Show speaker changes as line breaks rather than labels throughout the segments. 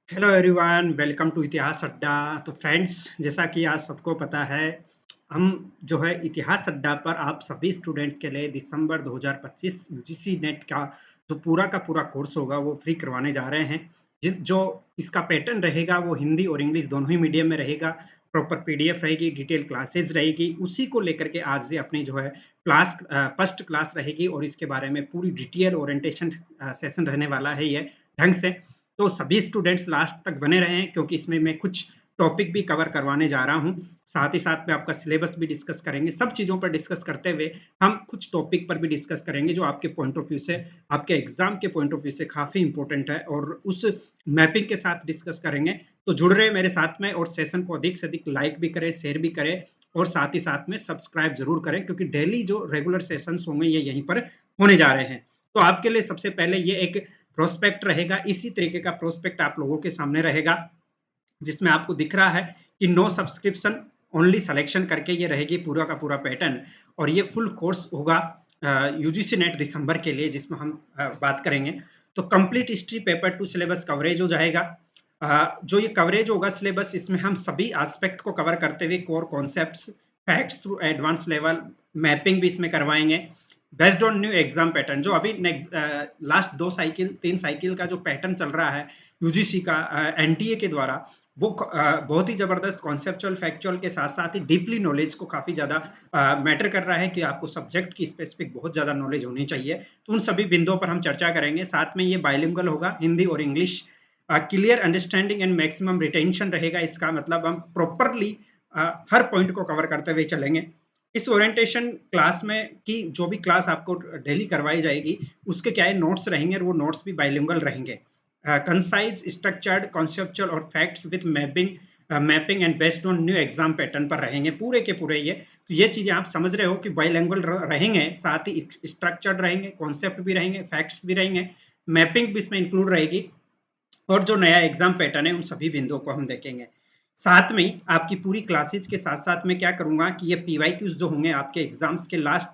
Hello everyone, welcome to इतिहास अड्डा। तो फ्रेंड्स, जैसा कि आज सबको पता है, हम जो है इतिहास अड्डा पर आप सभी स्टूडेंट्स के लिए दिसंबर 2025 यूजीसी नेट का जो पूरा का पूरा कोर्स होगा वो फ्री करवाने जा रहे हैं। जो इसका पैटर्न रहेगा वो हिंदी और इंग्लिश दोनों ही मीडियम में रहेगा। प्रॉपर पीडीएफ रहेगी, डिटेल क्लासेज रहेगी, उसी को लेकर के आज से अपनी जो है क्लास फर्स्ट क्लास रहेगी और इसके बारे में पूरी डिटेल ओरिएंटेशन सेशन रहने वाला है ये ढंग से। तो सभी स्टूडेंट्स लास्ट तक बने रहें, क्योंकि इसमें मैं कुछ टॉपिक भी कवर करवाने जा रहा हूँ। साथ ही साथ में आपका सिलेबस भी डिस्कस करेंगे। सब चीज़ों पर डिस्कस करते हुए हम कुछ टॉपिक पर भी डिस्कस करेंगे जो आपके पॉइंट ऑफ व्यू से, आपके एग्जाम के पॉइंट ऑफ व्यू से काफ़ी इंपॉर्टेंट है, और उस मैपिंग के साथ डिस्कस करेंगे। तो जुड़ रहे मेरे साथ में, और सेशन को अधिक से अधिक लाइक भी करें, शेयर भी करें, और साथ ही साथ में सब्सक्राइब जरूर करें, क्योंकि डेली जो रेगुलर सेशंस होंगे ये यहीं पर होने जा रहे हैं। तो आपके लिए सबसे पहले ये एक प्रोस्पेक्ट रहेगा, इसी तरीके का प्रोस्पेक्ट आप लोगों के सामने रहेगा, जिसमें आपको दिख रहा है कि नो सब्सक्रिप्शन ओनली सिलेक्शन करके ये रहेगी पूरा का पूरा पैटर्न। और ये फुल कोर्स होगा यूजीसी नेट दिसंबर के लिए, जिसमें हम बात करेंगे। तो complete history paper two syllabus coverage हो जाएगा। जो ये कवरेज होगा सिलेबस, इसमें हम सभी एस्पेक्ट को कवर करते हुए core concepts, facts through advance level, mapping भी इसमें करवाएंगे based on new exam pattern. जो अभी लास्ट 2 साइकिल 3 साइकिल का जो पैटर्न चल रहा है यूजीसी का एनटीए के द्वारा, वो बहुत ही जबरदस्त कॉन्सेप्चुअल फैक्चुअल के साथ साथ ही डीपली नॉलेज को काफी ज्यादा मैटर कर रहा है कि आपको सब्जेक्ट की स्पेसिफिक बहुत ज्यादा नॉलेज होनी चाहिए। तो उन सभी बिंदुओं पर हम चर्चा करेंगे। साथ में ये बाइलिंगुअल होगा, हिंदी और English. Clear understanding and maximum retention रहेगा। इसका मतलब हम प्रॉपरली हर पॉइंट को कवर करते हुए चलेंगे। इस ओरिएंटेशन क्लास में की जो भी क्लास आपको डेली करवाई जाएगी, उसके क्या है नोट्स रहेंगे, और वो नोट्स भी बाइलिंगुअल रहेंगे। कंसाइज, स्ट्रक्चर्ड, कॉन्सेप्चुअल और facts with mapping and based on new exam pattern पर रहेंगे पूरे के पूरे ये। तो ये चीजें आप समझ रहे हो कि बाइलिंगुअल रहेंगे, साथ ही स्ट्रक्चर्ड रहेंगे, कॉन्सेप्ट भी रहेंगे, फैक्ट्स भी रहेंगे, मैपिंग भी इसमें इंक्लूड रहेगी, और जो नया एग्जाम पैटर्न है उन सभी बिंदुओं को हम देखेंगे। साथ में ही आपकी पूरी क्लासेज के साथ साथ में क्या करूंगा कि ये पीवाईक्यूज जो होंगे आपके एग्जाम्स के लास्ट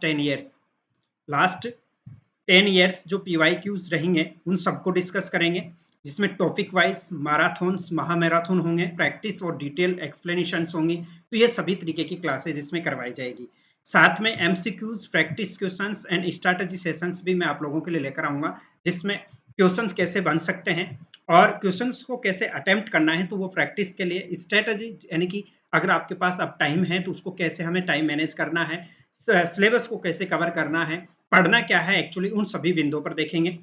10 ईयर्स जो पीवाईक्यूज रहेंगे उन सबको डिस्कस करेंगे, जिसमें टॉपिक वाइज मैराथन्स, महामैराथन होंगे, प्रैक्टिस और डिटेल एक्सप्लेनेशन होंगी। तो ये सभी तरीके की क्लासेज इसमें करवाई जाएगी। साथ में MCQs, practice questions and strategy sessions भी मैं आप लोगों के लिए लेकर आऊंगा, जिसमें क्वेश्चंस कैसे बन सकते हैं और क्वेश्चंस को कैसे अटेम्प्ट करना है। तो वो प्रैक्टिस के लिए स्ट्रेटजी, यानी कि अगर आपके पास अब टाइम है तो उसको कैसे हमें टाइम मैनेज करना है, सिलेबस को कैसे कवर करना है, पढ़ना क्या है एक्चुअली, उन सभी बिंदुओं पर देखेंगे।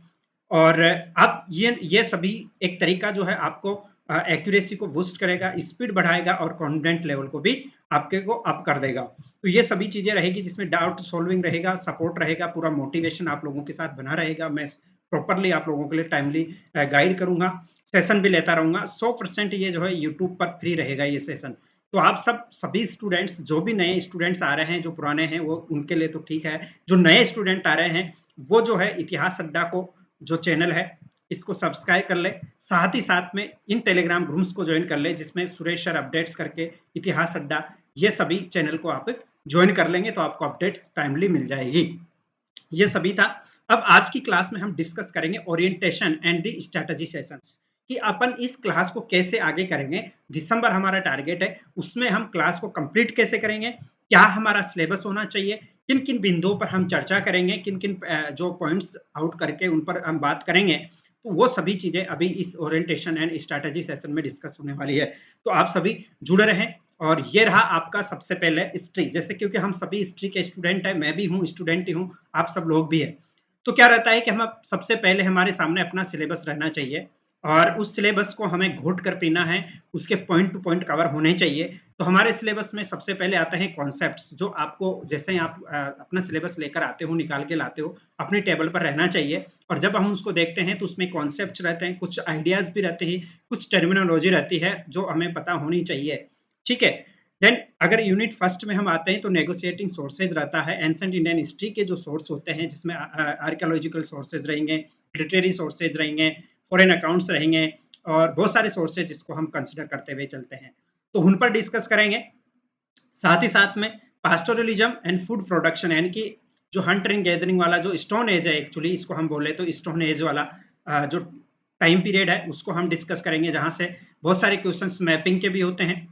और अब ये सभी एक तरीका जो है आपको एक्यूरेसी को बूस्ट करेगा, स्पीड बढ़ाएगा, और कॉन्फिडेंट लेवल को भी आपके को अप कर देगा। तो ये सभी चीजें रहेगी, जिसमें डाउट सॉल्विंग रहेगा, सपोर्ट रहेगा, पूरा मोटिवेशन आप लोगों के साथ बना रहेगा। मैं प्रॉपरली आप लोगों के लिए टाइमली गाइड करूंगा, सेशन भी लेता रहूंगा। 100% ये जो है यूट्यूब पर फ्री रहेगा ये सेशन। तो आप सभी स्टूडेंट्स, जो भी नए स्टूडेंट्स आ रहे हैं, जो पुराने हैं वो उनके लिए तो ठीक है, जो नए स्टूडेंट आ रहे हैं वो जो है इतिहास अड्डा को, जो चैनल है, इसको सब्सक्राइब कर ले। साथ ही साथ में इन टेलीग्राम ग्रुप्स को ज्वाइन कर ले, जिसमें सुरेश सर अपडेट्स करके, इतिहास अड्डा, ये सभी चैनल को आप ज्वाइन कर लेंगे तो आपको अपडेट्स टाइमली मिल जाएगी। ये सभी था। अब आज की क्लास में हम डिस्कस करेंगे orientation and the strategy sessions, कि अपन इस क्लास को कैसे आगे करेंगे। दिसंबर हमारा टारगेट है, उसमें हम क्लास को कंप्लीट कैसे करेंगे, क्या हमारा सिलेबस होना चाहिए, किन किन बिंदुओं पर हम चर्चा करेंगे, किन किन जो पॉइंट्स आउट करके उन पर हम बात करेंगे। तो वो सभी चीजें अभी इस ओरिएंटेशन एंड स्ट्रेटजी सेशन में डिस्कस होने वाली है। तो आप सभी जुड़े रहें। और ये रहा आपका सबसे पहले हिस्ट्री, जैसे क्योंकि हम सभी हिस्ट्री के स्टूडेंट हैं, मैं भी हूँ स्टूडेंट ही हूँ, आप सब लोग भी हैं। तो क्या रहता है कि हम सबसे पहले हमारे सामने अपना सिलेबस रहना चाहिए, और उस सिलेबस को हमें घोट कर पीना है, उसके पॉइंट टू पॉइंट कवर होने चाहिए। तो हमारे सिलेबस में सबसे पहले आते हैं कॉन्सेप्ट्स, जो आपको जैसे ही आप अपना सिलेबस लेकर आते हो, निकाल के लाते हो, अपनी टेबल पर रहना चाहिए। और जब हम उसको देखते हैं तो उसमें कॉन्सेप्ट्स रहते हैं, कुछ आइडियाज भी रहते हैं, कुछ टर्मिनोलॉजी रहती है जो हमें पता होनी चाहिए। ठीक है। देन अगर यूनिट फर्स्ट में हम आते हैं तो नेगोशिएटिंग सोर्सेज रहता है, एंसेंट इंडियन हिस्ट्री के जो सोर्स होते हैं, जिसमें आर्कियोलॉजिकल सोर्सेज रहेंगे, लिटरेरी सोर्सेज रहेंगे, फॉरेन अकाउंट्स रहेंगे, और बहुत सारे सोर्सेज जिसको हम कंसिडर करते हुए चलते हैं, तो उन पर डिस्कस करेंगे। साथ ही साथ में पास्टोरलिज्म एंड फूड प्रोडक्शन, यानी कि जो हंटर एंड गैदरिंग वाला जो स्टोन एज है, एक्चुअली इसको हम बोले तो स्टोन एज वाला जो टाइम पीरियड है उसको हम डिस्कस करेंगे, जहां से बहुत सारे क्वेश्चंस मैपिंग के भी होते हैं,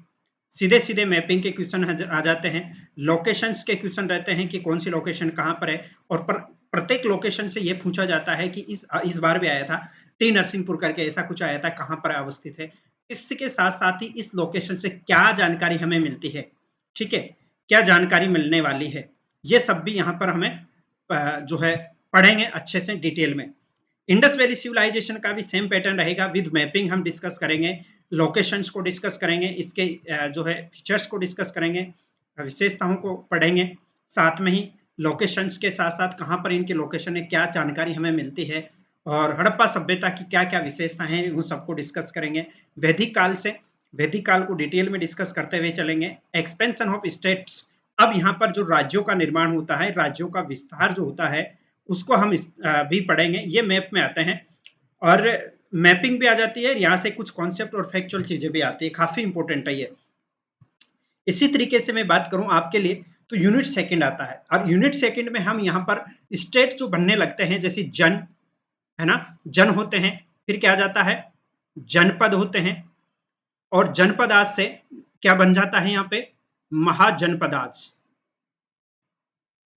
सीधे सीधे मैपिंग के क्वेश्चन आ जाते हैं। लोकेशंस के क्वेश्चन रहते हैं कि कौन सी लोकेशन कहाँ पर है, और प्रत्येक लोकेशन से ये पूछा जाता है कि इस बार भी आया था टी नरसिंहपुर करके, ऐसा कुछ आया था, कहाँ पर अवस्थित है। इसके साथ साथ ही इस लोकेशन से क्या जानकारी हमें मिलती है, ठीक है, क्या जानकारी मिलने वाली है, ये सब भी यहाँ पर हमें जो है पढ़ेंगे अच्छे से डिटेल में। इंडस वैली सिविलाइजेशन का भी सेम पैटर्न रहेगा, विद मैपिंग हम डिस्कस करेंगे, लोकेशंस को डिस्कस करेंगे, इसके जो है फीचर्स को डिस्कस करेंगे, विशेषताओं को पढ़ेंगे, साथ में ही लोकेशंस के साथ साथ कहाँ पर इनके लोकेशन है, क्या जानकारी हमें मिलती है, और हड़प्पा सभ्यता की क्या क्या विशेषता है, उन सबको डिस्कस करेंगे। वैदिक काल से वैदिक काल को डिटेल में डिस्कस करते हुए चलेंगे। एक्सपेंशन ऑफ स्टेट्स, अब यहाँ पर जो राज्यों का निर्माण होता है, राज्यों का विस्तार जो होता है, उसको हम भी पढ़ेंगे, ये मैप में आते हैं, और मैपिंग भी आ जाती है, यहाँ से कुछ कॉन्सेप्ट और फैक्चुअल चीजें भी आती है, काफी इंपॉर्टेंट है ये। इसी तरीके से मैं बात करूं आपके लिए तो यूनिट सेकंड आता है, और यूनिट सेकंड में हम यहाँ पर स्टेट जो बनने लगते हैं, जैसे जन है ना, जन होते हैं, फिर क्या जाता है, जनपद होते हैं, और जनपद आज से क्या बन जाता है यहाँ पे, महाजनपदाज,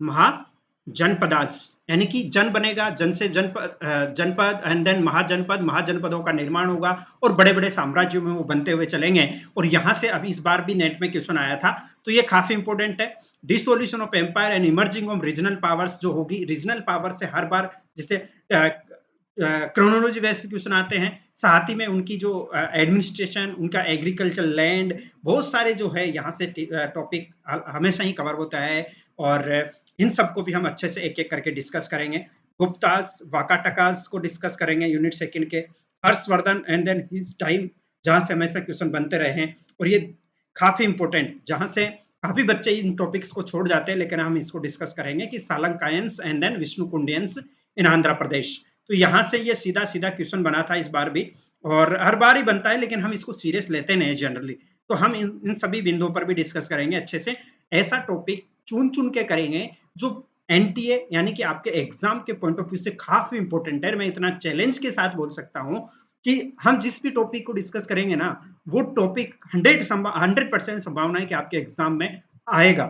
महाजनपदाज, यानी कि जन बनेगा, जन से जनपद, जनपद एंड देन महाजनपद, महाजनपदों का निर्माण होगा और बड़े बड़े साम्राज्यों में वो बनते हुए चलेंगे। और यहाँ से अभी इस बार भी नेट में क्वेश्चन आया था, तो ये काफी इंपॉर्टेंट है। Dissolution of empire and emerging of regional powers जो होगी, रीजनल पावर से हर बार जैसे क्रोनोलॉजी वैसे क्वेश्चन आते हैं, साथ ही में उनकी जो एडमिनिस्ट्रेशन, उनका एग्रीकल्चर लैंड, बहुत सारे जो है यहाँ से टॉपिक हमेशा ही कवर होता है, और इन सबको भी हम अच्छे से एक एक करके डिस्कस करेंगे। गुप्तास वाकाटकास को डिस्कस करेंगे यूनिट सेकंड के, Harshavardhan and then his time, जहां से हमेशा क्वेश्चन बनते रहे हैं, और ये काफी इंपॉर्टेंट, जहां से काफी बच्चे इन टॉपिक्स को छोड़ जाते हैं, लेकिन हम इसको डिस्कस करेंगे कि सालंकायंस एंड देन विष्णुकुंडियंस इन आंध्र प्रदेश। तो यहाँ से ये सीधा सीधा क्वेश्चन बना था इस बार भी, और हर बार ही बनता है, लेकिन हम इसको सीरियस लेते नहीं जनरली, तो हम इन सभी बिंदुओं पर भी डिस्कस करेंगे अच्छे से। ऐसा टॉपिक चुन चुन के करेंगे जो एनटीए यानी कि आपके एग्जाम के पॉइंट ऑफ व्यू से काफी इंपॉर्टेंट है। मैं इतना चैलेंज के साथ बोल सकता हूं कि हम जिस भी टॉपिक को डिस्कस करेंगे ना, वो टॉपिक 100% संभावना है कि आपके एग्जाम में आएगा।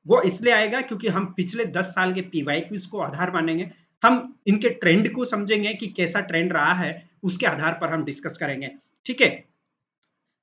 वो इसलिए आएगा क्योंकि हम पिछले 10 साल के पीवाई क्विज को आधार मानेंगे, हम इनके ट्रेंड को समझेंगे कि कैसा ट्रेंड रहा है, उसके आधार पर हम डिस्कस करेंगे, ठीक है।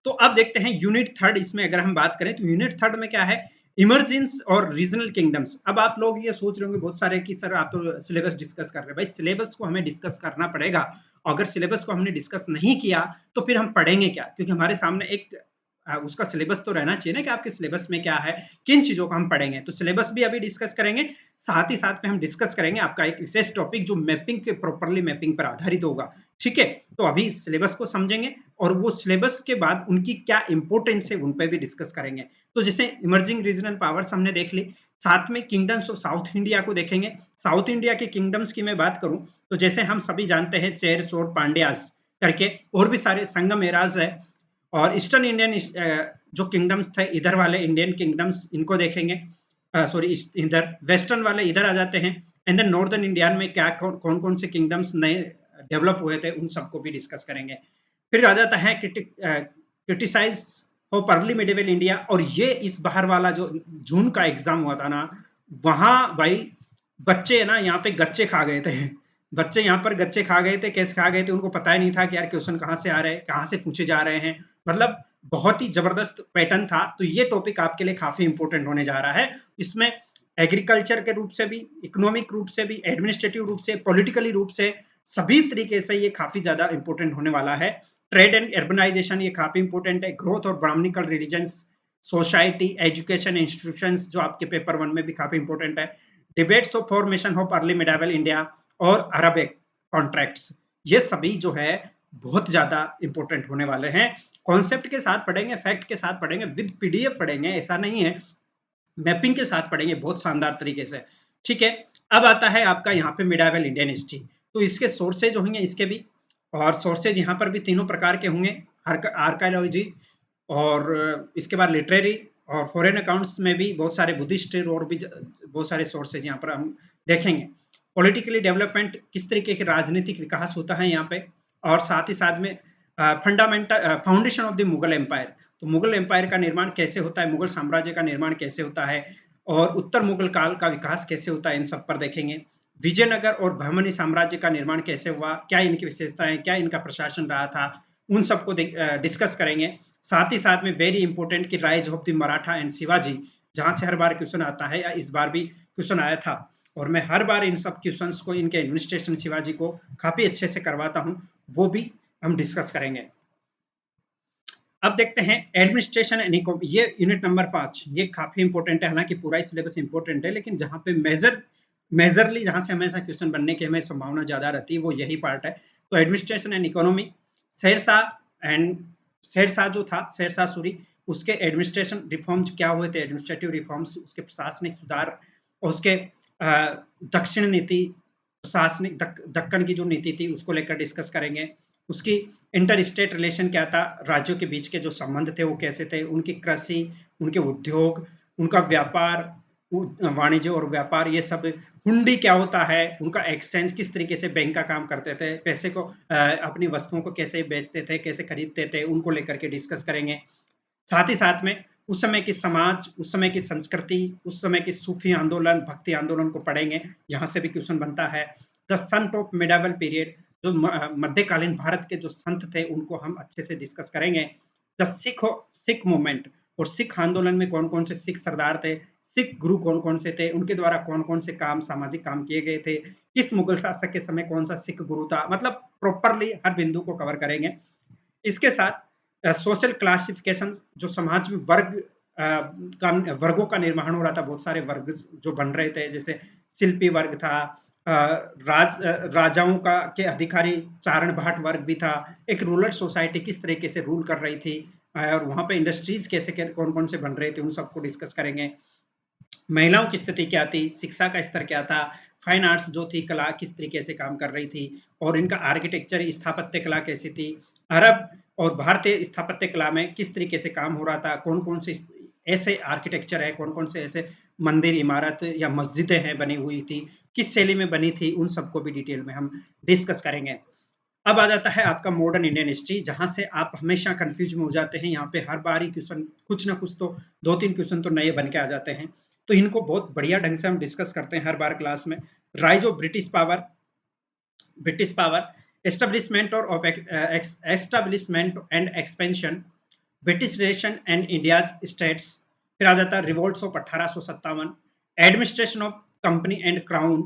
तो अब देखते हैं यूनिट थर्ड, इसमें अगर हम बात करें तो यूनिट थर्ड में क्या है, इमरजेंस और रीजनल किंगडम्स। अब आप लोग ये सोच रहे होंगे बहुत सारे कि सर आप तो सिलेबस डिस्कस कर रहे हैं, भाई सिलेबस को हमें डिस्कस करना पड़ेगा, अगर सिलेबस को हमने डिस्कस नहीं किया तो फिर हम पढ़ेंगे क्या, क्योंकि हमारे सामने एक उसका सिलेबस तो रहना चाहिए ना, कि आपके सिलेबस में क्या है, किन चीजों को हम पढ़ेंगे। तो सिलेबस भी अभी डिस्कस करेंगे, साथ ही साथ में हम डिस्कस करेंगे आपका एक विशेष टॉपिक जो मैपिंग के प्रॉपरली मैपिंग पर आधारित होगा, ठीक है। तो अभी सिलेबस को समझेंगे, और वो सिलेबस के बाद उनकी क्या इंपॉर्टेंस है उन पर भी डिस्कस करेंगे। तो जैसे इमर्जिंग रीजनल पावर्स हमने देख ली, साथ में किंगडम्स ऑफ साउथ इंडिया को देखेंगे। साउथ इंडिया के किंगडम्स की मैं बात करूं तो जैसे हम सभी जानते हैं चेर चोर पांड्यास करके, और भी सारे संगम एराज है, और ईस्टर्न इंडियन जो किंगडम्स थे, इधर वाले इंडियन किंगडम्स इनको देखेंगे, सॉरी इधर वेस्टर्न वाले इधर आ जाते हैं, एंड देन नॉर्दर्न इंडिया में क्या कौन कौन से किंगडम्स नए डेवलप हुए थे, उन सबको भी डिस्कस करेंगे। फिर आ जाता है criticise of early medieval India, और ये इस बाहर वाला जो जून का एग्जाम हुआ था ना, वहां भाई बच्चे ना यहाँ पे गच्चे खा गए थे, बच्चे यहाँ पर गच्चे खा गए थे, कैसे खा गए थे उनको पता ही नहीं था कि यार क्वेश्चन कहाँ से आ रहे हैं, कहाँ से पूछे जा रहे हैं, मतलब बहुत ही जबरदस्त पैटर्न था। तो ये टॉपिक आपके लिए काफी इंपॉर्टेंट होने जा रहा है। इसमें एग्रीकल्चर के रूप से भी, इकोनॉमिक रूप से भी, एडमिनिस्ट्रेटिव रूप से, पॉलिटिकली रूप से, सभी तरीके से ये काफी ज्यादा इंपॉर्टेंट होने वाला है। ट्रेड एंड अर्बनाइजेशन ये काफी इंपॉर्टेंट है। ग्रोथ और Brahmanical religions, society, education institutions जो आपके पेपर 1 में भी काफी इंपॉर्टेंट है। Debates of formation of early medieval India और अरबिक कॉन्ट्रैक्ट्स, ये सभी जो है बहुत ज्यादा इंपॉर्टेंट होने वाले हैं। कॉन्सेप्ट के साथ पढ़ेंगे, फैक्ट के साथ पढ़ेंगे, विद पीडीएफ पढ़ेंगे, ऐसा नहीं है, मैपिंग के साथ पढ़ेंगे बहुत शानदार तरीके से, ठीक है। अब आता है आपका यहाँ पे मिडाइवल इंडियन हिस्ट्री, तो इसके सोर्सेज होंगे इसके भी, और सोर्सेज यहाँ पर भी तीनों प्रकार के होंगे, आर्काइलॉजी, और इसके बाद लिटरेरी, और फॉरेन अकाउंट्स में भी बहुत सारे बुद्धिस्ट और भी बहुत सारे सोर्सेज यहाँ पर हम देखेंगे। पॉलिटिकली डेवलपमेंट, किस तरीके के राजनीतिक विकास होता है यहाँ पे, और साथ ही साथ में fundamental foundation of the Mughal empire, तो मुगल एम्पायर का निर्माण कैसे होता है, मुगल साम्राज्य का निर्माण कैसे होता है और उत्तर मुगल काल का विकास कैसे होता है, इन सब पर देखेंगे। विजयनगर और बहमनी साम्राज्य का निर्माण कैसे हुआ, क्या इनकी विशेषताएं, क्या इनका प्रशासन रहा था, उन सबको डिस्कस करेंगे। साथ ही साथ में वेरी इंपॉर्टेंट कि rise of the Maratha and Shivaji, जहां से हर बार क्वेश्चन आता है या इस बार भी क्वेश्चन आया था, और मैं हर बार इन सब क्वेश्चंस को, इनके एडमिनिस्ट्रेशन शिवाजी को काफी अच्छे से करवाता हूं, वो भी हम डिस्कस करेंगे। अब देखते हैं एडमिनिस्ट्रेशन एंड इकोनॉमी, ये यूनिट नंबर 5, ये काफी इंपॉर्टेंट है, हालांकि पूरा ही सिलेबस इंपॉर्टेंट है, लेकिन जहां पे मेजरली जहां से हमेशा क्वेश्चन बनने की हमें संभावना ज्यादा रहती है वो यही पार्ट है। तो administration and economy, and Sher Shah जो था, शेरशाह सूरी, उसके एडमिनिस्ट्रेशन रिफॉर्म्स क्या हुए थे, एडमिनिस्ट्रेटिव रिफॉर्म्स, उसके प्रशासनिक सुधार और उसके दक्षिण नीति, प्रशासनिक दक्कन की जो नीति थी उसको लेकर डिस्कस करेंगे। उसकी इंटर स्टेट रिलेशन क्या था, राज्यों के बीच के जो संबंध थे वो कैसे थे, उनकी कृषि, उनके उद्योग, उनका व्यापार, वाणिज्य और व्यापार, ये सब, हुंडी क्या होता है, उनका एक्सचेंज, किस तरीके से बैंक का काम करते थे, पैसे को अपनी वस्तुओं को कैसे बेचते थे, कैसे खरीदते थे, उनको लेकर के डिस्कस करेंगे। साथ ही साथ में उस समय की समाज, उस समय की संस्कृति, उस समय की सूफी आंदोलन, भक्ति आंदोलन को पढ़ेंगे, यहाँ से भी क्वेश्चन बनता है। द संत ऑफ मिडावल पीरियड, जो मध्यकालीन भारत के जो संत थे उनको हम अच्छे से डिस्कस करेंगे। द सिख मूवमेंट, और सिख आंदोलन में कौन कौन से सिख सरदार थे, सिख गुरु कौन कौन से थे, उनके द्वारा कौन कौन से काम, सामाजिक काम किए गए थे, किस मुगल शासक के समय कौन सा सिख गुरु था, मतलब प्रॉपरली हर बिंदु को कवर करेंगे। इसके साथ सोशल क्लासिफिकेशन, जो समाज में वर्गों का निर्माण हो रहा था, बहुत सारे वर्ग जो बन रहे थे, जैसे शिल्पी वर्ग था, राजाओं का के अधिकारी चारण भाट वर्ग भी था, एक रूरल सोसाइटी किस तरीके से रूल कर रही थी, और वहां पे इंडस्ट्रीज कैसे कौन कौन से बन रहे थे, उन सबको डिस्कस करेंगे। महिलाओं की स्थिति क्या थी, शिक्षा का स्तर क्या था, फाइन आर्ट्स जो थी, कला किस तरीके से काम कर रही थी, और इनका आर्किटेक्चर, स्थापत्य कला कैसी थी, अरब और भारतीय स्थापत्य कला में किस तरीके से काम हो रहा था, कौन कौन से ऐसे आर्किटेक्चर है, कौन कौन से ऐसे मंदिर, इमारत या मस्जिदें हैं बनी हुई थी, किस शैली में बनी थी, उन सबको भी डिटेल में हम डिस्कस करेंगे। अब आ जाता है आपका मॉडर्न इंडियन हिस्ट्री, जहां से आप हमेशा कंफ्यूज में हो जाते हैं, यहाँ पे हर बार ही क्वेश्चन कुछ ना कुछ तो, 2-3 क्वेश्चन तो नए बन के आ जाते हैं, तो इनको बहुत बढ़िया ढंग से हम डिस्कस करते हैं हर बार क्लास में। Rise of British power, establishment और of establishment and expansion, British relation and India states, फिर आ जाता है revolts of 1857, administration of company and crown,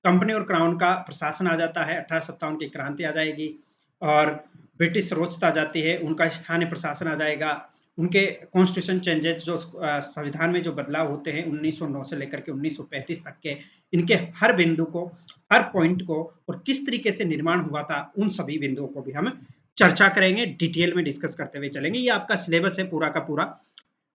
company और क्राउन का प्रशासन आ जाता है, 1857 की क्रांति आ जाएगी, और ब्रिटिश रोचता आ जाती है, उनका स्थानीय प्रशासन आ जाएगा, उनके कॉन्स्टिट्यूशन चेंजेस, जो संविधान में जो बदलाव होते हैं 1909 से लेकर के 1935 तक के, इनके हर बिंदु को, हर पॉइंट को, और किस तरीके से निर्माण हुआ था, उन सभी बिंदुओं को भी हम चर्चा करेंगे, डिटेल में डिस्कस करते हुए चलेंगे। ये आपका सिलेबस है पूरा का पूरा।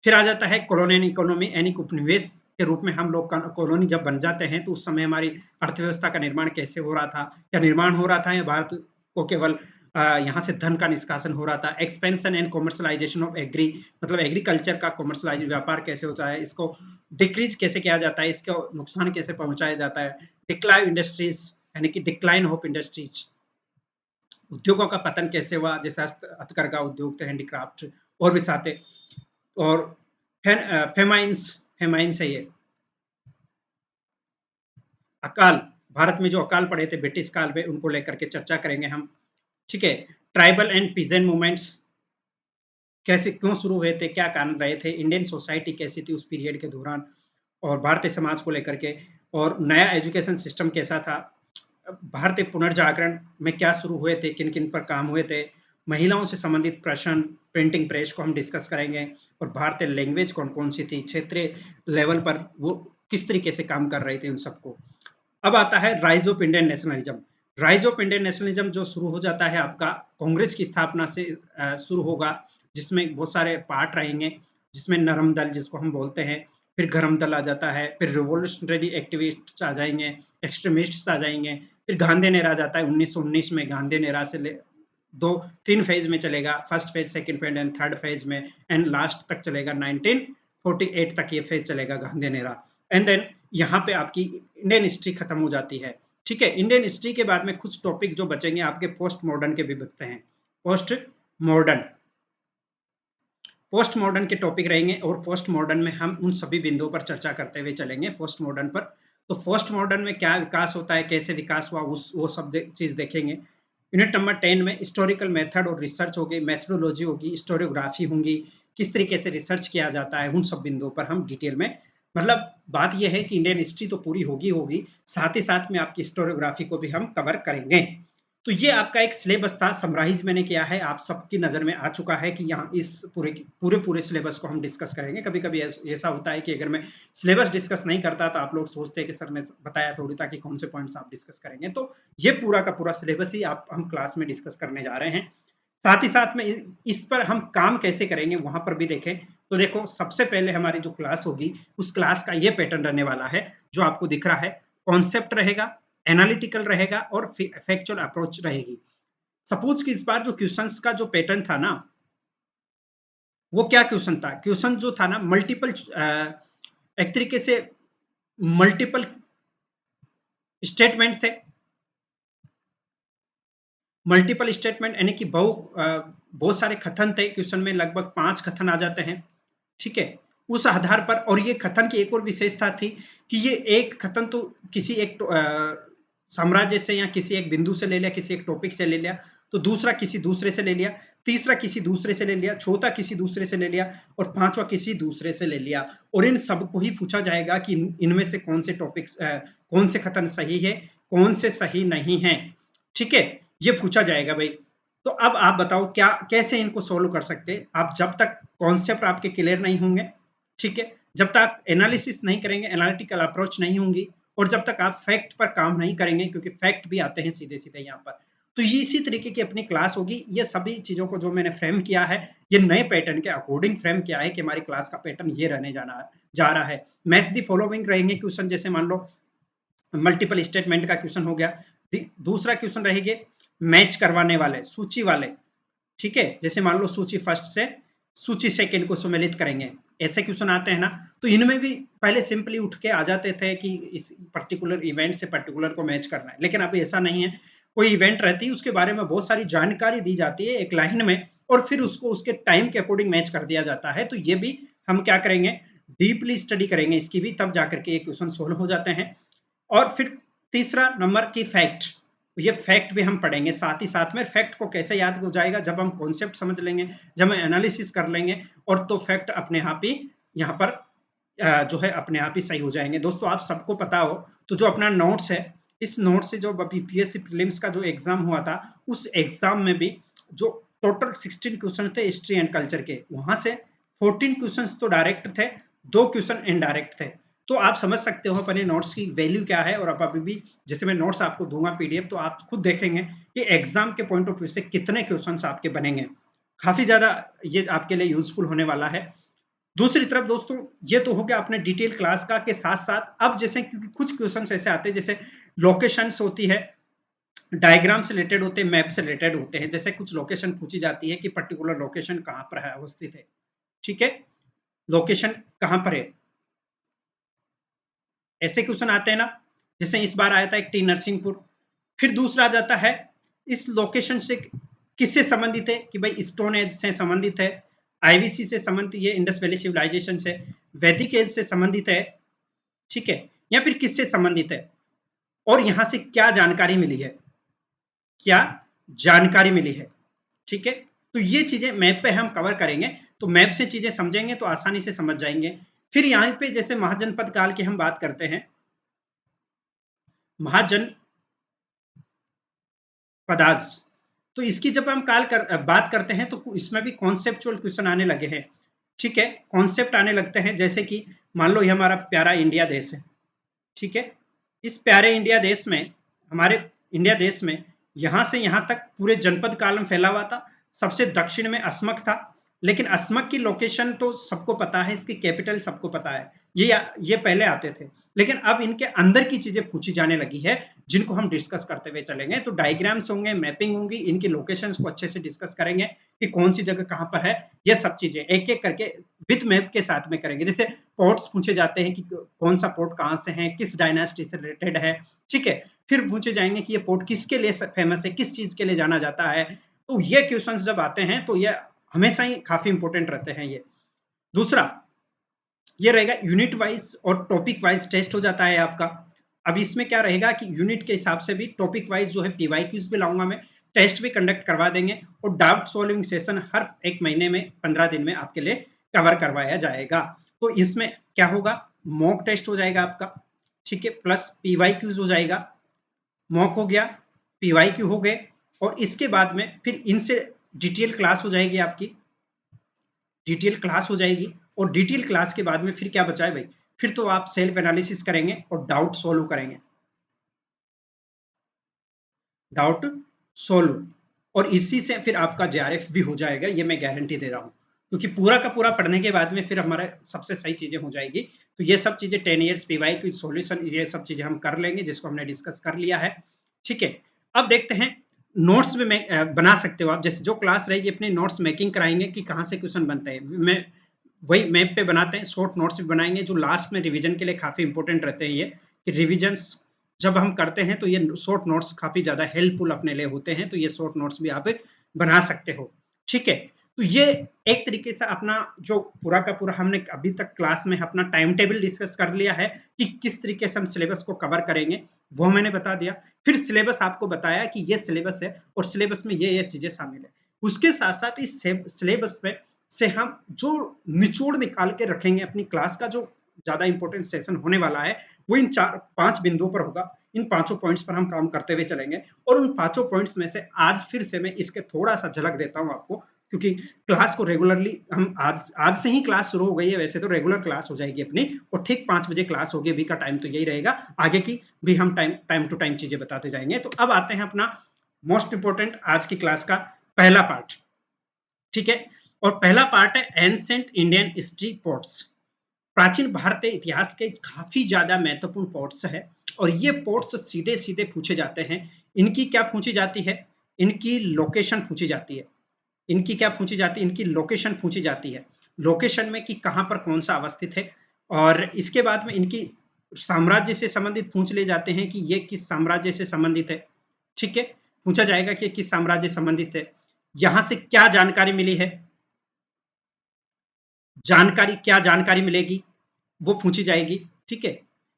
फिर आ जाता है कॉलोनियल इकोनॉमी, यानी उपनिवेश के रूप में हम लोग कॉलोनी जब बन जाते हैं तो उस समय हमारी अर्थव्यवस्था का निर्माण कैसे हो रहा था, क्या निर्माण हो रहा था या भारत को केवल यहाँ से धन का निष्कासन हो रहा था। Expansion and commercialisation of agri, मतलब एग्रीकल्चर का कॉमर्शलाइज व्यापार कैसे होता है, इसको डिक्रीज कैसे किया जाता है, इसका नुकसान कैसे पहुंचाया जाता है। डिक्लाइन इंडस्ट्रीज, यानी कि डिक्लाइन ऑफ इंडस्ट्रीज, उद्योगों का पतन कैसे हुआ, जैसे हथकरघा उद्योग थे, हैंडीक्राफ्ट और भी साथ, और फेमाइंस, फेमाइंस है ये, अकाल, भारत में जो अकाल पड़े थे ब्रिटिश काल में, उनको लेकर के चर्चा करेंगे हम। ठीक है, ट्राइबल एंड पीजेंट मूवमेंट्स कैसे, क्यों शुरू हुए थे, क्या कारण रहे थे, इंडियन सोसाइटी कैसी थी उस पीरियड के दौरान, और भारतीय समाज को लेकर के, और नया एजुकेशन सिस्टम कैसा था, भारतीय पुनर्जागरण में क्या शुरू हुए थे, किन किन पर काम हुए थे, महिलाओं से संबंधित प्रश्न, प्रिंटिंग प्रेस को हम डिस्कस करेंगे, और भारतीय लैंग्वेज कौन कौन सी थी, क्षेत्रीय लेवल पर वो किस तरीके से काम कर रहे थे, उन सबको। अब आता है rise of Indian nationalism. Rise of Indian nationalism जो शुरू हो जाता है आपका कांग्रेस की स्थापना से शुरू होगा, जिसमें बहुत सारे पार्ट रहेंगे, जिसमें नरम दल जिसको हम बोलते हैं, फिर गरम दल आ जाता है, फिर रिवोल्यूशनरी एक्टिविस्ट आ जाएंगे, एक्सट्रीमिस्ट आ जाएंगे, फिर गांधी नेरा आ जाता है 1919 में। गांधी नेरा से दो तीन फेज में चलेगा, first phase, second phase and third phase में, एंड लास्ट तक चलेगा 1948 तक ये फेज चलेगा गांधी नेरा। एंड देन यहाँ पे आपकी इंडियन हिस्ट्री खत्म हो जाती है। ठीक है। इंडियन हिस्ट्री के बाद में कुछ टॉपिक जो बचेंगे आपके पोस्ट मॉडर्न के भी बचते हैं। पोस्ट मॉडर्न पोस्ट मॉडर्न के टॉपिक रहेंगे और पोस्ट मॉडर्न में हम उन सभी बिंदुओं पर चर्चा करते हुए चलेंगे पोस्ट मॉडर्न पर। तो पोस्ट मॉडर्न में क्या विकास होता है, कैसे विकास हुआ, उस वो सब चीज देखेंगे। यूनिट नंबर 10 में हिस्टोरिकल मेथड और रिसर्च होगी, मेथोडोलॉजी होगी, हिस्टोरियोग्राफी होंगी, किस तरीके से रिसर्च किया जाता है, उन सब बिंदुओं पर हम डिटेल में, मतलब बात यह है कि इंडियन हिस्ट्री तो पूरी होगी होगी, साथ ही साथ में आपकी हिस्टोरियोग्राफी को भी हम कवर करेंगे। तो ये आपका एक सिलेबस था, समराइज मैंने किया है, आप सबकी नज़र में आ चुका है कि यहाँ इस पूरे सिलेबस को हम डिस्कस करेंगे। कभी-कभी ऐसा होता है कि अगर मैं सिलेबस डिस्कस नहीं करता तो आप लोग सोचते हैं कि सर ने बताया थोड़ी था कि कौन से पॉइंट्स आप डिस्कस करेंगे। तो ये पूरा का पूरा सिलेबस ही आप हम क्लास में डिस्कस करने जा रहे हैं। साथ ही साथ में इस पर हम काम कैसे करेंगे वहाँ पर भी देखें। तो देखो, सबसे पहले हमारी जो क्लास होगी, उस क्लास का ये पैटर्न रहने वाला है, जो आपको दिख रहा है। कॉन्सेप्ट रहेगा, एनालिटिकल रहेगा और फैक्चुअल अप्रोच रहेगी। सपोज कि इस बार जो क्वेश्चंस का जो पैटर्न था ना, वो क्या क्वेश्चन था? क्वेश्चन जो था ना, मल्टीपल एक तरीके से मल्टीपल स्टेटमेंट थे। मल्टीपल स्टेटमेंट यानी कि बहुत सारे कथन थे क्वेश्चन में, लगभग 5 कथन आ जाते हैं। ठीक है। उस आधार पर, और ये कथन की एक और विशेषता थी कि ये एक कथन तो किसी एक साम्राज्य से या किसी एक बिंदु से ले लिया, किसी एक टॉपिक से ले लिया, तो दूसरा किसी दूसरे से ले लिया, तीसरा किसी दूसरे से ले लिया, चौथा किसी दूसरे से ले लिया और पांचवा किसी दूसरे से ले लिया। और इन सबको ही पूछा जाएगा कि इनमें से कौन से टॉपिक्स, कौन से कथन सही है, कौन से सही नहीं है। ठीक है, ये पूछा जाएगा भाई। तो अब आप बताओ क्या कैसे इनको सोल्व कर सकते हैं आप, जब तक कॉन्सेप्ट आपके क्लियर नहीं होंगे, ठीक है, जब तक एनालिसिस नहीं करेंगे, एनालिटिकल अप्रोच नहीं होंगी, और जब तक आप फैक्ट पर काम नहीं करेंगे, क्योंकि फैक्ट भी आते हैं सीधे सीधे यहाँ पर। तो ये इसी तरीके की अपनी क्लास होगी। ये सभी चीजों को जो मैंने फ्रेम किया है, ये नए पैटर्न के अकॉर्डिंग फ्रेम किया है कि हमारी क्लास का पैटर्न ये रहने जा रहा है। मैच दी फॉलोइंग रहेंगे क्वेश्चन, जैसे मान लो मल्टीपल स्टेटमेंट का क्वेश्चन हो गया। दूसरा क्वेश्चन रहेंगे मैच करवाने वाले, सूची वाले। ठीक है, जैसे मान लो सूची फर्स्ट से सूची सेकंड को सम्मिलित करेंगे, ऐसे क्वेश्चन आते हैं ना। तो इनमें भी पहले सिंपली उठ के आ जाते थे कि इस पर्टिकुलर इवेंट से पर्टिकुलर को मैच करना है, लेकिन अभी ऐसा नहीं है। कोई इवेंट रहती है, उसके बारे में बहुत सारी जानकारी दी जाती है एक लाइन में, और फिर उसको उसके टाइम के अकॉर्डिंग मैच कर दिया जाता है। तो ये भी हम क्या करेंगे, डीपली स्टडी करेंगे इसकी भी, तब जाकर के ये क्वेश्चन सोल्व हो जाते हैं। और फिर तीसरा नंबर की फैक्ट, ये फैक्ट भी हम पढ़ेंगे साथ ही साथ में। फैक्ट को कैसे याद हो जाएगा, जब हम कॉन्सेप्ट समझ लेंगे, जब हम एनालिसिस कर लेंगे, और तो फैक्ट अपने आप ही यहाँ पर जो है अपने आप ही सही हो जाएंगे। दोस्तों आप सबको पता हो तो जो अपना नोट्स है, इस नोट से जो बीपीएससी प्रीलिम्स का जो एग्जाम हुआ था, उस एग्जाम में भी जो टोटल 16 क्वेश्चन थे हिस्ट्री एंड कल्चर के, वहां से 14 क्वेश्चन तो डायरेक्ट थे, 2 क्वेश्चन इनडायरेक्ट थे। तो आप समझ सकते हो अपने नोट्स की वैल्यू क्या है। और अब अभी भी जैसे मैं नोट्स आपको दूंगा पीडीएफ, तो आप खुद देखेंगे कि एग्जाम के पॉइंट ऑफ व्यू से कितने क्वेश्चंस आपके बनेंगे। काफी ज्यादा ये आपके लिए यूजफुल होने वाला है। दूसरी तरफ दोस्तों, ये तो हो गया अपने डिटेल क्लास का, के साथ साथ अब जैसे कुछ क्वेश्चंस ऐसे आते हैं, जैसे लोकेशंस होती है, डायग्राम से रिलेटेड होते हैं, मैप से रिलेटेड होते हैं। जैसे कुछ लोकेशन पूछी जाती है कि पर्टिकुलर लोकेशन कहां पर है, अवस्थित है। ठीक है, लोकेशन कहां पर है, ऐसे क्वेश्चन आते हैं ना। जैसे इस बार आया था एक टी नरसिंहपुर। फिर दूसरा आ जाता है, इस लोकेशन से किससे संबंधित है, कि भाई स्टोन एज से संबंधित है, आईवीसी से संबंधित, ये इंडस वैली सिविलाइजेशन से, वैदिक एज से संबंधित है, ठीक है, या फिर किससे संबंधित है, और यहां से क्या जानकारी मिली है, क्या जानकारी मिली है। ठीक है, तो ये चीजें मैप पे हम कवर करेंगे। तो मैप से चीजें समझेंगे तो आसानी से समझ जाएंगे। फिर यहाँ पे जैसे महाजनपद काल की हम बात करते हैं, महाजन पदार्थ, तो इसकी जब हम बात करते हैं, तो इसमें भी कॉन्सेप्चुअल क्वेश्चन आने लगे हैं। ठीक है, कॉन्सेप्ट आने लगते हैं, जैसे कि मान लो ये हमारा प्यारा इंडिया देश है। ठीक है, इस प्यारे इंडिया देश में, हमारे इंडिया देश में यहां से यहां तक पूरे जनपद काल में फैला हुआ था। सबसे दक्षिण में अस्मक था, लेकिन अस्मक की लोकेशन तो सबको पता है, इसकी कैपिटल सबको पता है, ये पहले आते थे, लेकिन अब इनके अंदर की चीजें पूछी जाने लगी है, जिनको हम डिस्कस करते हुए चलेंगे। तो डायग्राम्स होंगे, मैपिंग होंगी, इनकी लोकेशंस को अच्छे से डिस्कस करेंगे कि कौन सी जगह कहाँ पर है। ये सब चीजें एक एक करके विद मैप के साथ में करेंगे। जैसे पोर्ट्स पूछे जाते हैं कि कौन सा पोर्ट कहाँ से है, किस डायनास्टी से रिलेटेड है, ठीक है। फिर पूछे जाएंगे कि ये पोर्ट किसके लिए फेमस है, किस चीज के लिए जाना जाता है। तो ये क्वेश्चन जब आते हैं तो ये हमेशा ही काफी इंपॉर्टेंट रहते हैं। ये दूसरा ये रहेगा यूनिट वाइज और टॉपिक वाइज टेस्ट हो जाता है आपका। अब इसमें क्या रहेगा कि यूनिट के हिसाब से भी टॉपिक वाइज जो है पीवाई क्यूज भी लाऊंगा मैं, टेस्ट भी कंडक्ट करवा देंगे, और डाउट सॉल्विंग सेशन हर एक महीने में 15 दिन में आपके लिए कवर करवाया जाएगा। तो इसमें क्या होगा, मॉक टेस्ट हो जाएगा आपका, ठीक है, प्लस पीवाई क्यूज हो जाएगा। मॉक हो गया, पीवाई क्यू हो गए, और इसके बाद में फिर इनसे डिटेल क्लास हो जाएगी आपकी, डिटेल क्लास हो जाएगी। और डिटेल क्लास के बाद में फिर क्या बचा है भाई, फिर तो आप सेल्फ एनालिसिस करेंगे और डाउट सोल्व करेंगे, डाउट सोल्व, और इसी से फिर आपका जेआरएफ भी हो जाएगा, ये मैं गारंटी दे रहा हूं, क्योंकि पूरा का पूरा पढ़ने के बाद में फिर हमारा सबसे सही चीजें हो जाएगी। तो ये सब चीजें 10 ईयर्स पीवाई की सॉल्यूशन, ये सब चीजें हम कर लेंगे, जिसको हमने डिस्कस कर लिया है, ठीक है। अब देखते हैं नोट्स भी बना सकते हो आप, जैसे जो क्लास रहेगी अपने नोट्स मेकिंग कराएंगे कि कहाँ से क्वेश्चन बनते हैं, मैं वही मैप पे बनाते हैं, शॉर्ट नोट्स भी बनाएंगे जो लास्ट में रिवीजन के लिए काफी इंपॉर्टेंट रहते हैं। ये कि रिविजन्स जब हम करते हैं तो ये शॉर्ट नोट्स काफी ज्यादा हेल्पफुल अपने लिए होते हैं, तो ये शॉर्ट नोट्स भी आप बना सकते हो, ठीक है। तो ये एक तरीके से अपना जो पूरा का पूरा हमने अभी तक क्लास में अपना टाइम टेबल डिस्कस कर लिया है कि किस तरीके से हम सिलेबस को कवर करेंगे, वो मैंने बता दिया। फिर सिलेबस आपको बताया कि ये सिलेबस है और सिलेबस में ये चीजें शामिल है। उसके साथ साथ इस सिलेबस में से हम जो निचोड़ निकाल के रखेंगे अपनी क्लास का, जो ज्यादा इंपॉर्टेंट सेशन होने वाला है, वो इन 4-5 बिंदुओं पर होगा। इन पांचों पॉइंट्स पर हम काम करते हुए चलेंगे, और उन पांचों पॉइंट्स में से आज फिर से मैं इसके थोड़ा सा झलक देता हूं आपको, क्योंकि क्लास को रेगुलरली हम आज से ही क्लास शुरू हो गई है, वैसे तो रेगुलर क्लास हो जाएगी अपनी, और ठीक 5 बजे क्लास होगी। अभी का टाइम तो यही रहेगा, आगे की भी हम टाइम टू टाइम चीजें बताते जाएंगे। तो अब आते हैं अपना मोस्ट इंपोर्टेंट आज की क्लास का पहला पार्ट, ठीक है। और पहला पार्ट है एंसेंट इंडियन हिस्ट्री पोर्ट्स, प्राचीन भारतीय इतिहास के काफी ज्यादा महत्वपूर्ण पोर्ट्स है, और ये पोर्ट्स सीधे सीधे पूछे जाते हैं। इनकी क्या पूछी जाती है, इनकी लोकेशन पूछी जाती है, इनकी क्या पूछी जाती है, इनकी लोकेशन पूछी जाती है। लोकेशन में कि कहां पर कौन सा अवस्थित है, और इसके बाद में इनकी साम्राज्य से संबंधित पूछ ले जाते हैं कि ये किस साम्राज्य से संबंधित है, ठीक है। पूछा जाएगा कि किस साम्राज्य संबंधित है, यहां से क्या जानकारी मिली है, जानकारी क्या जानकारी मिलेगी वो पूछी जाएगी, ठीक है।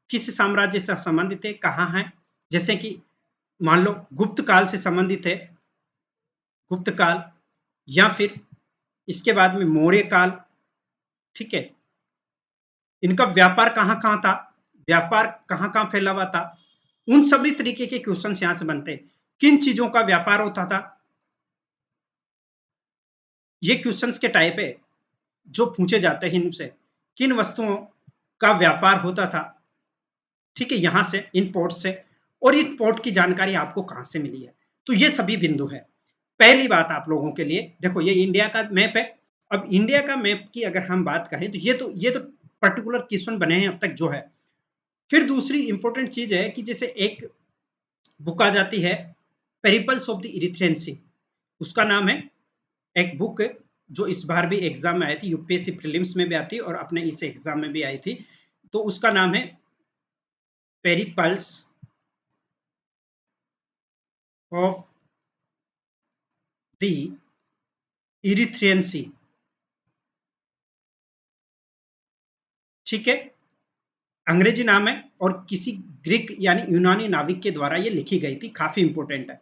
किस साम्राज्य से संबंधित है, कहाँ है, जैसे कि मान लो गुप्त काल से संबंधित है, गुप्त काल, या फिर इसके बाद में मौर्य काल, ठीक है। इनका व्यापार कहाँ कहाँ था, व्यापार कहाँ कहाँ फैला हुआ था, उन सभी तरीके के क्वेश्चन यहां से बनते हैं। किन चीजों का व्यापार होता था, ये क्वेश्चंस के टाइप है जो पूछे जाते हैं इनसे। किन वस्तुओं का व्यापार होता था, ठीक है, यहां से इन पोर्ट से, और इन पोर्ट की जानकारी आपको कहां से मिली है। तो ये सभी बिंदु है। पहली बात आप लोगों के लिए देखो, ये इंडिया का मैप है। अब इंडिया का मैप की अगर हम बात करें तो ये तो पर्टिकुलर क्वेश्चन बने हैं अब तक जो है। फिर दूसरी इंपॉर्टेंट चीज है कि जैसे एक बुक आ जाती है, पेरिपल्स ऑफ द इरिथ्रियन सी, उसका नाम है, एक बुक जो इस बार भी एग्जाम में आई थी, यूपीएससी प्रीलिम्स में भी आती और अपने इस एग्जाम में भी आई थी। तो उसका नाम है पेरिपल्स ऑफ द इरिथ्रियन सी, ठीक है, अंग्रेजी नाम है, और किसी ग्रीक यानी यूनानी नाविक के द्वारा ये लिखी गई थी, काफी इंपोर्टेंट है।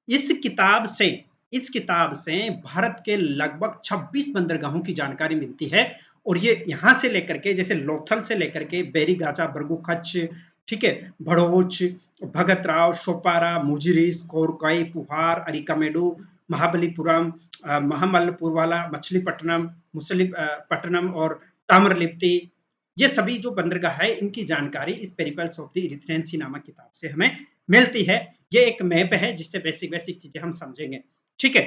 इस किताब से इस किताब से भारत के लगभग 26 बंदरगाहों की जानकारी मिलती है, और ये यहां से लेकर के जैसे लोथल से लेकर के बेरीगाचा, बरगुखच, ठीक है, भड़ोच, भगत राव, सोपारा, मुजिरिस, कोरकाई, पुहार, अरिकामेडू, महाबलीपुरम, महामल्लपुर वाला, मछलीपट्टनम, मुसलीपट्टनम और ताम्रलिप्ति, ये सभी जो बंदरगाह है इनकी जानकारी इस पेरिपल्स ऑफ द इरिथ्रियन सी नामक किताब से हमें मिलती है। ये एक मैप है जिससे बेसिक बेसिक चीजें हम समझेंगे, ठीक है।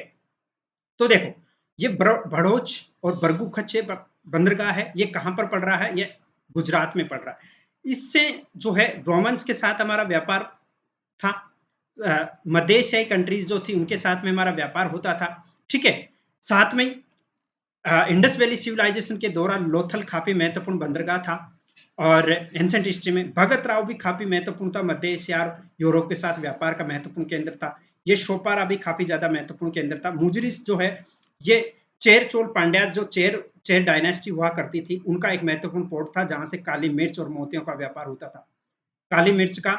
तो देखो, ये भड़ोच और बरगुखच बंदरगाह है, ये कहां पर पड़ रहा है, ये गुजरात में पड़ रहा है। इससे जो है रोमन्स के साथ हमारा व्यापार था, मध्य एशियाई कंट्रीज जो थी उनके साथ में हमारा व्यापार होता था, ठीक है। साथ में इंडस वैली सिविलाइजेशन के दौरान लोथल काफी महत्वपूर्ण बंदरगाह था, और एंसेंट हिस्ट्री में भगत राव भी काफी महत्वपूर्ण था, मध्य एशिया और यूरोप के साथ व्यापार का महत्वपूर्ण केंद्र था। ये शोपारा भी काफी ज्यादा महत्वपूर्ण केंद्र था। मुजरिस जो है ये चेर चोल पांड्या जो चेर चेर डायनेस्टी हुआ करती थी उनका एक महत्वपूर्ण पोर्ट था, जहां से काली मिर्च और मोतियों का व्यापार होता था। काली मिर्च का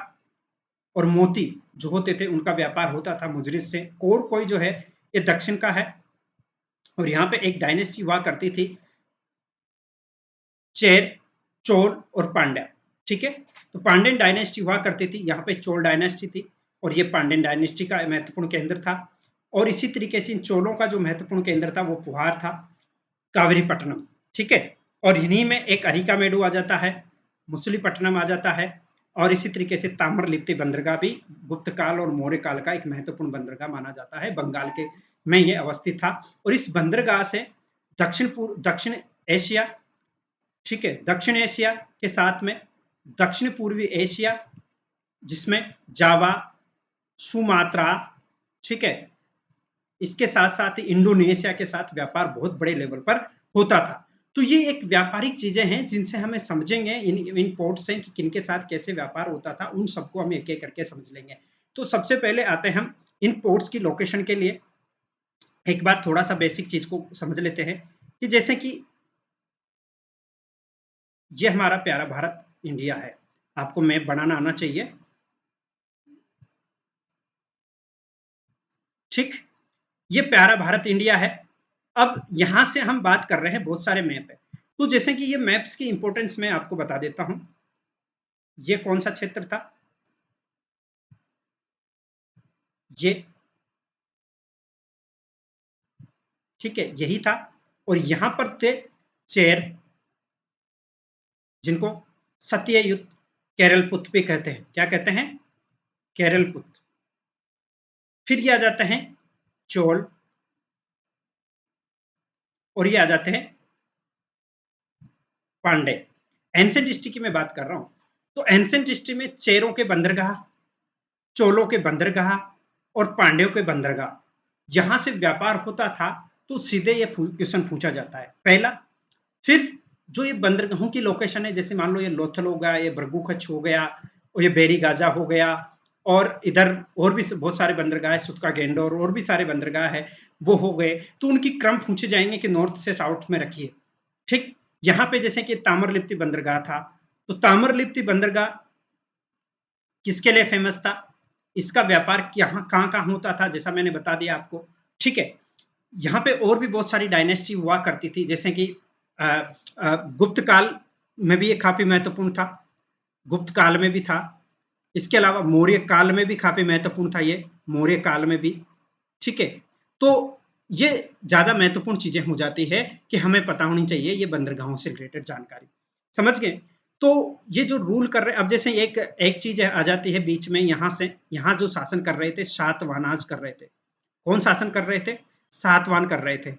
और मोती जो होते थे उनका व्यापार होता था मुजरिस से। कोर कोई जो है ये दक्षिण का है, और यहाँ पे एक डायनेस्टी हुआ करती थी, चेर, चोल और पांड्या, ठीक है। तो पांड्यन डायनेस्टी हुआ करती थी, यहाँ पे चोल डायनेस्टी थी, और ये पांड्यन डायनेस्टी का महत्वपूर्ण केंद्र था। और इसी तरीके से इन चोलों का जो महत्वपूर्ण केंद्र था वो पुहार था, कावेरीपट्टनम, ठीक है। और इन्हीं में एक अरिकामेडु आ जाता है, मुसलीपट्टनम आ जाता है, और इसी तरीके से ताम्रलिप्ति बंदरगाह भी गुप्त काल और मौर्य काल का एक महत्वपूर्ण बंदरगाह माना जाता है, बंगाल के में ये अवस्थित था। और इस बंदरगाह से दक्षिण एशिया, ठीक है, दक्षिण एशिया के साथ में दक्षिण पूर्वी एशिया, जिसमें जावा, सुमात्रा, ठीक है, इसके साथ साथ ही इंडोनेशिया के साथ व्यापार बहुत बड़े लेवल पर होता था। तो ये एक व्यापारिक चीजें हैं जिनसे हमें समझेंगे इन पोर्ट से कि किनके साथ कैसे व्यापार होता था, उन सबको हम एक एक करके समझ लेंगे। तो सबसे पहले आते हैं हम इन पोर्ट्स की लोकेशन के लिए। एक बार थोड़ा सा बेसिक चीज को समझ लेते हैं कि जैसे कि ये हमारा प्यारा भारत इंडिया है, आपको मैप बनाना आना चाहिए, ठीक। ये प्यारा भारत इंडिया है। अब यहां से हम बात कर रहे हैं, बहुत सारे मैप है, तो जैसे कि ये मैप्स की इंपॉर्टेंस मैं आपको बता देता हूं। ये कौन सा क्षेत्र था, ये, ठीक है, यही था। और यहां पर थे चेर, जिनको सत्ययुत केरल पुत भी कहते हैं। क्या कहते हैं? केरल पुत। फिर ये आ जाते हैं चोल, और ये आ जाते हैं पांडे। एंसेंट हिस्ट्री की मैं बात कर रहा हूं, तो एंसेंट हिस्ट्री में चेरों के बंदरगाह, चोलों के बंदरगाह और पांड्यों के बंदरगाह, जहां से व्यापार होता था, तो सीधे ये क्वेश्चन पूछा जाता है पहला। फिर जो ये बंदरगाहों की लोकेशन है, जैसे मान लो ये लोथल हो गया, ये बरगू कच्छ हो गया, और ये बेरी गाजा हो गया, और इधर और भी बहुत सारे बंदरगाह है, सुतका गेंडोर और भी सारे बंदरगाह है, वो हो गए। तो उनकी क्रम पूछे जाएंगे कि नॉर्थ से साउथ में रखिए, ठीक। यहाँ पे जैसे कि ताम्रलिप्ति बंदरगाह था, तो ताम्रलिप्ति बंदरगाह किसके लिए फेमस था, इसका व्यापार यहाँ कहाँ कहाँ होता था, जैसा मैंने बता दिया आपको, ठीक है। यहाँ पे और भी बहुत सारी डायनेस्टी हुआ करती थी, जैसे कि गुप्त काल में भी ये काफी महत्वपूर्ण था, गुप्त काल में भी था। इसके अलावा मौर्य काल में भी काफी महत्वपूर्ण था, ये मौर्य काल में भी, ठीक है। तो ये ज्यादा महत्वपूर्ण चीजें हो जाती है कि हमें पता होनी चाहिए ये बंदरगाहों से रिलेटेड जानकारी, समझ गए। तो ये जो रूल कर रहे, अब जैसे एक एक चीज आ जाती है बीच में, यहाँ से यहाँ जो शासन कर रहे थे सातवाहनाज कर रहे थे। कौन शासन कर रहे थे? सातवाहन कर रहे थे।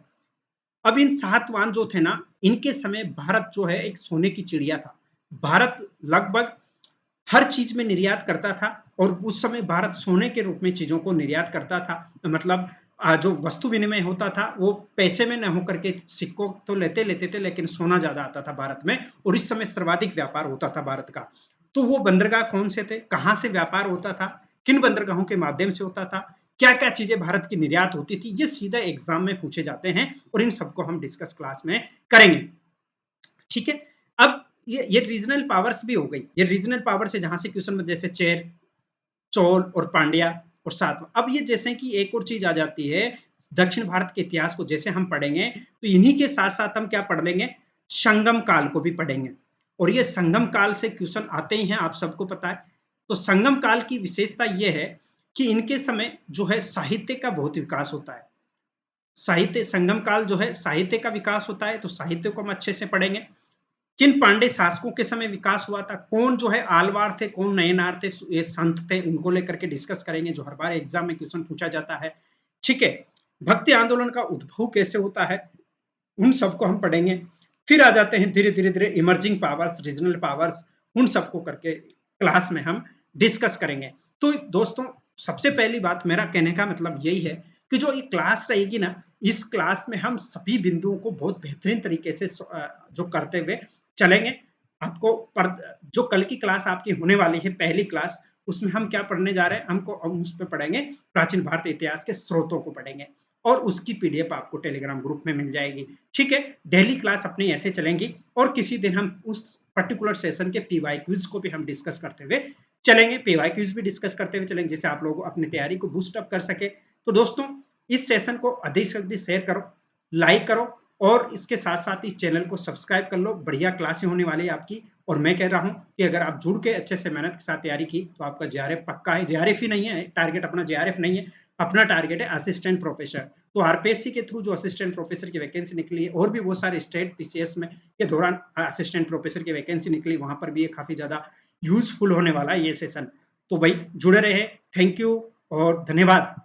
अब इन सातवाहन जो थे ना, इनके समय भारत जो है एक सोने की चिड़िया था। भारत लगभग हर चीज में निर्यात करता था, और उस समय भारत सोने के रूप में चीजों को निर्यात करता था। मतलब जो वस्तु विनिमय होता था वो पैसे में न होकर के, सिक्कों तो लेते लेते थे, लेकिन सोना ज्यादा आता था भारत में, और इस समय सर्वाधिक व्यापार होता था भारत का। तो वो बंदरगाह कौन से थे, कहां से व्यापार होता था, किन बंदरगाहों के माध्यम से होता था, क्या क्या चीजें भारत की निर्यात होती थी, ये सीधा एग्जाम में पूछे जाते हैं, और इन सबको हम डिस्कस क्लास में करेंगे, ठीक है। अब ये रीजनल पावर्स भी हो गई, ये रीजनल पावर से जहां से क्वेश्चन में जैसे चेर, चोल और पांड्या और सातवां। अब ये जैसे कि एक और चीज आ जाती है, दक्षिण भारत के इतिहास को जैसे हम पढ़ेंगे, तो इन्हीं के साथ साथ हम क्या पढ़ लेंगे, संगम काल को भी पढ़ेंगे। और ये संगम काल से क्वेश्चन आते ही हैं, आप सबको पता है। तो संगम काल की विशेषता यह है कि इनके समय जो है साहित्य का बहुत विकास होता है। साहित्य, संगम काल जो है साहित्य का विकास होता है, तो साहित्य को हम अच्छे से पढ़ेंगे। किन पांडे शासकों के समय विकास हुआ था, कौन जो है आलवार थे, कौन नयनार थे, ये संत थे, उनको लेकर के डिस्कस करेंगे, जो हर बार एग्जाम में क्वेश्चन पूछा जाता है, ठीक है। भक्ति आंदोलन का उद्भव कैसे होता है, उन सबको हम पढ़ेंगे। फिर आ जाते हैं धीरे-धीरे इमर्जिंग पावर्स, रीजनल पावर्स, उन सबको करके क्लास में हम डिस्कस करेंगे। तो दोस्तों सबसे पहली बात मेरा कहने का मतलब यही है कि जो ये क्लास रहेगी ना, इस क्लास में हम सभी बिंदुओं को बहुत बेहतरीन तरीके से जो करते हुए चलेंगे। आपको जो कल की क्लास आपकी होने वाली है, पहली क्लास, उसमें हम क्या पढ़ने जा रहे हैं? हम उसमें पढ़ेंगे प्राचीन भारतीय इतिहास के स्रोतों को पढ़ेंगे और उसकी पीडीएफ आपको टेलीग्राम ग्रुप में मिल जाएगी। ठीक है, डेली क्लास अपनी ऐसे चलेंगी और किसी दिन हम उस पर्टिकुलर सेशन के पीवाई क्विज को भी हम डिस्कस करते हुए चलेंगे, पीवाई क्विज भी डिस्कस करते हुए चलेंगे, जिससे आप लोग अपनी तैयारी को बूस्ट अप कर सके। तो दोस्तों इस सेशन को अधिक से अधिक शेयर करो, लाइक करो और इसके साथ साथ इस चैनल को सब्सक्राइब कर लो। बढ़िया क्लासें होने वाली है आपकी और मैं कह रहा हूं कि अगर आप जुड़ के अच्छे से मेहनत के साथ तैयारी की तो आपका जेआरएफ पक्का है। जेआरएफ ही नहीं है टारगेट, अपना जेआरएफ नहीं है, अपना टारगेट है असिस्टेंट प्रोफेसर। तो आरपीएससी के थ्रू जो असिस्टेंट प्रोफेसर की वैकेंसी निकली है और भी बहुत सारे स्टेट पीसीएस में के दौरान असिस्टेंट प्रोफेसर की वैकेंसी निकली, वहां पर भी ये काफी ज्यादा यूजफुल होने वाला है ये सेशन। तो भाई जुड़े रहे, थैंक यू और धन्यवाद।